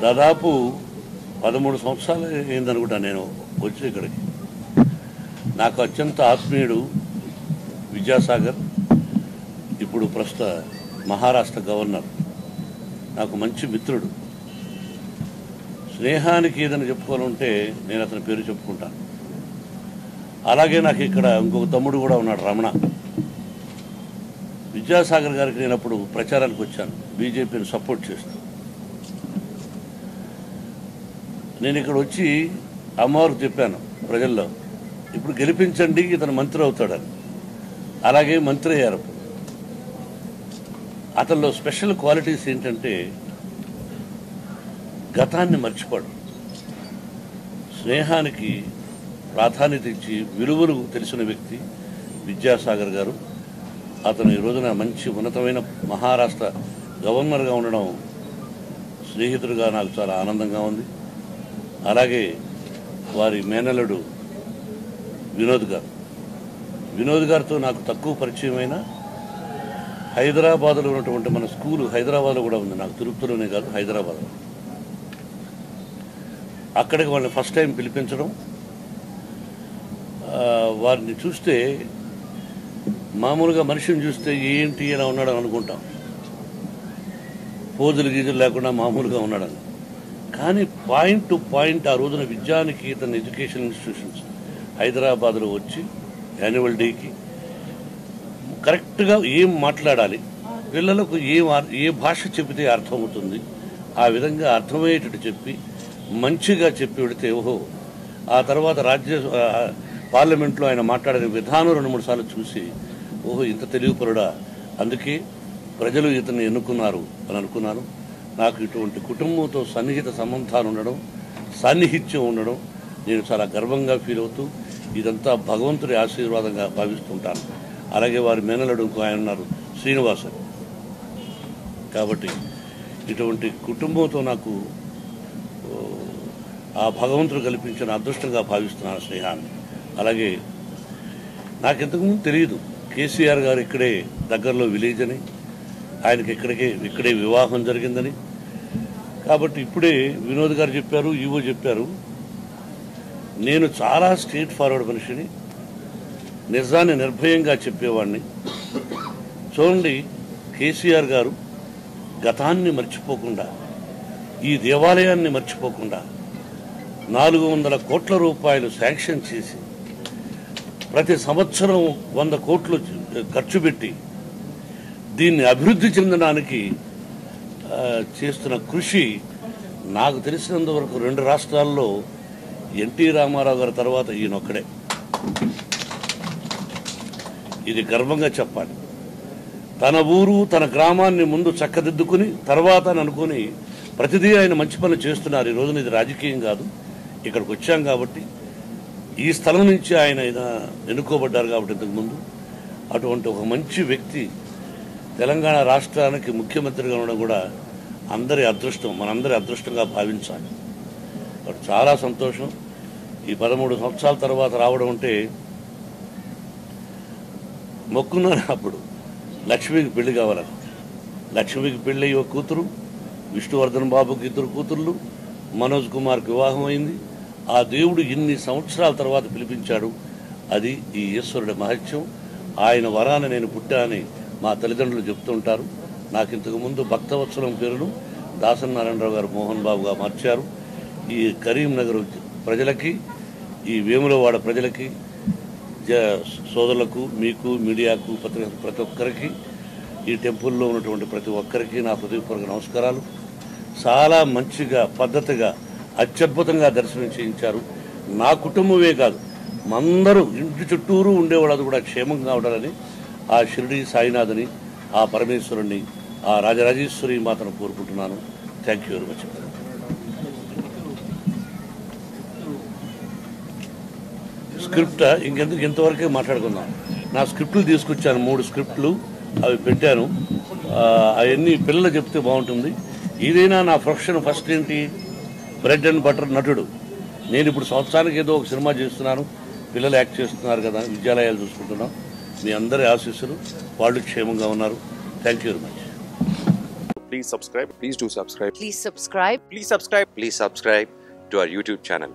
దాదాపు 13 సంవత్సరాలు అయిందనుకుంటా నేను వచ్చి ఇక్కడికి. నాకు అత్యంత ఆత్మీయుడు విద్యాసాగర్, ఇప్పుడు ప్రస్తుత మహారాష్ట్ర గవర్నర్. నాకు మంచి మిత్రుడు. స్నేహానికి ఏదైనా చెప్పుకోవాలంటే నేను అతని పేరు చెప్పుకుంటాను. అలాగే నాకు ఇక్కడ ఇంకొక తమ్ముడు కూడా ఉన్నాడు, రమణ. విద్యాసాగర్ గారికి నేను అప్పుడు ప్రచారానికి వచ్చాను, బీజేపీని సపోర్ట్ చేస్తూ. నేను ఇక్కడ వచ్చి అమ్మవారికి చెప్పాను ప్రజల్లో, ఇప్పుడు గెలిపించండి, ఇతను మంత్రి అవుతాడని. అలాగే మంత్రి అయ్యారు. అతనిలో స్పెషల్ క్వాలిటీస్ ఏంటంటే గతాన్ని మర్చిపోడు, స్నేహానికి ప్రాధాన్యత ఇచ్చి విలువలు తెలిసిన వ్యక్తి విద్యాసాగర్ గారు. అతను ఈ రోజున మంచి ఉన్నతమైన మహారాష్ట్ర గవర్నర్గా ఉండడం స్నేహితుడిగా నాకు చాలా ఆనందంగా ఉంది. అలాగే వారి మేనల్లుడు వినోద్ గారితో నాకు తక్కువ పరిచయమైన, హైదరాబాద్లో ఉన్నటువంటి మన స్కూలు హైదరాబాద్లో కూడా ఉంది, నాకు తిరుపతిలోనే కాదు హైదరాబాద్లో. అక్కడికి వాళ్ళని ఫస్ట్ టైం పిలిపించడం, వారిని చూస్తే మామూలుగా మనిషిని చూస్తే ఏంటి ఇలా ఉన్నాడని అనుకుంటాం, పోజులు గీజులు లేకుండా మామూలుగా ఉన్నాడని. కానీ పాయింట్ టు పాయింట్ ఆ రోజున విద్యానికేతన్ ఎడ్యుకేషన్ ఇన్స్టిట్యూషన్స్ హైదరాబాద్లో వచ్చి యాన్యువల్ డేకి కరెక్ట్గా ఏం మాట్లాడాలి, పిల్లలకు ఏ భాష చెబితే అర్థమవుతుంది, ఆ విధంగా అర్థమయ్యేటట్టు చెప్పి మంచిగా చెప్పి పెడితే, ఓహో ఆ తర్వాత పార్లమెంట్లో ఆయన మాట్లాడిన విధానం 2-3 సార్లు చూసి, ఓహో ఇంత తెలివిపరుడా, అందుకే ప్రజలు ఇతన్ని ఎన్నుకున్నారు అని అనుకున్నాను. నాకు ఇటువంటి కుటుంబంతో సన్నిహిత సంబంధాలు ఉండడం, సాన్నిహిత్యం ఉండడం నేను చాలా గర్వంగా ఫీల్ అవుతూ, ఇదంతా భగవంతుడి ఆశీర్వాదంగా భావిస్తుంటాను. అలాగే వారి మేనల్లుడు ఆయన ఉన్నారు, శ్రీనివాస్. కాబట్టి ఇటువంటి కుటుంబంతో నాకు ఆ భగవంతుడు కల్పించిన అదృష్టంగా భావిస్తున్నాను స్నేహాన్ని. అలాగే నాకు ఇంతకుముందు తెలియదు కేసీఆర్ గారు ఇక్కడే దగ్గరలో విలేజ్ అని, ఆయనకి ఇక్కడే వివాహం జరిగిందని. కాబట్టి ఇప్పుడే వినోద్ గారు చెప్పారు, ఈవో చెప్పారు. నేను చాలా స్ట్రెయిట్ ఫార్వర్డ్ మనిషిని, నిజాన్ని నిర్భయంగా చెప్పేవాడిని. చూడండి, కేసీఆర్ గారు గతాన్ని మర్చిపోకుండా, ఈ దేవాలయాన్ని మర్చిపోకుండా 400 కోట్ల రూపాయలు శాంక్షన్ చేసి ప్రతి సంవత్సరం 100 కోట్లు ఖర్చు పెట్టి దీన్ని అభివృద్ధి చెందడానికి చేస్తున్న కృషి నాకు తెలిసినంతవరకు 2 రాష్ట్రాల్లో ఎన్టీ రామారావు గారి తర్వాత ఈయనొక్కడే. ఇది గర్వంగా చెప్పాలి. తన ఊరు తన గ్రామాన్ని ముందు చక్కదిద్దుకుని తర్వాత అని అనుకుని ప్రతిదీ ఆయన మంచి పనులు చేస్తున్నారు. ఈ రోజున ఇది రాజకీయం కాదు, ఇక్కడికి వచ్చాం కాబట్టి, ఈ స్థలం నుంచి ఆయన ఎన్నుకోబడ్డారు కాబట్టి ఇంతకుముందు. అటువంటి ఒక మంచి వ్యక్తి తెలంగాణ రాష్ట్రానికి ముఖ్యమంత్రిగా ఉండడం కూడా అందరి అదృష్టం, మనందరి అదృష్టంగా భావించాలి. చాలా సంతోషం. ఈ 13 సంవత్సరాల తర్వాత రావడం అంటే, మొక్కున్నాను అప్పుడు లక్ష్మికి పెళ్లి కావాలని. లక్ష్మికి పెళ్ళి ఒక కూతురు, విష్ణువర్ధన్ బాబుకి 2 కూతుర్లు, మనోజ్ కుమార్కి వివాహం అయింది. ఆ దేవుడు ఇన్ని సంవత్సరాల తర్వాత పిలిపించాడు. అది ఈ ఈశ్వరుడి మహత్యం. ఆయన వరాన నేను పుట్టానని మా తల్లిదండ్రులు చెప్తుంటారు. నాకు ఇంతకుముందు భక్తవత్సలం పేరును దాసనారాయణరావు గారు మోహన్ బాబుగా మార్చారు. ఈ కరీంనగర్ ప్రజలకి, ఈ వేములవాడ ప్రజలకి, సోదరులకు, మీకు, మీడియాకు, ప్రతి ఒక్కరికి, ఈ టెంపుల్లో ఉన్నటువంటి ప్రతి ఒక్కరికి నా హృదయపూర్వక నమస్కారాలు. చాలా మంచిగా, పద్ధతిగా, అత్యద్భుతంగా దర్శనం చేయించారు. నా కుటుంబమే కాదు, అందరూ ఇంటి చుట్టూరు ఉండేవాళ్ళు అది కూడా క్షేమంగా ఉండాలని ఆ షిరిడి సాయినాథుని, ఆ పరమేశ్వరుని, ఆ రాజరాజేశ్వరి మాతను కోరుకుంటున్నాను. Thank you very much. Script ఇంతవరకే మాట్లాడుకుందాం. నా స్క్రిప్టులు తీసుకొచ్చాను, 3 స్క్రిప్టులు, అవి పెట్టాను. అవన్నీ పిల్లలు చెప్తే బాగుంటుంది. ఏదైనా నా ప్రొఫెషన్ ఫస్ట్ ఏంటి, బ్రెడ్ అండ్ బటర్ నటుడు. నేను ఇప్పుడు సంవత్సరానికి ఏదో ఒక సినిమా చేస్తున్నాను, పిల్లలు యాక్ట్ చేస్తున్నారు కదా, విద్యాలయాలు చూసుకుంటున్నాం. మీ అందరి ఆశీస్సులు, వాళ్ళు క్షేమంగా ఉన్నారు. Thank you very much. Please subscribe. Please do subscribe. Please subscribe. Please subscribe. Please subscribe to our YouTube channel.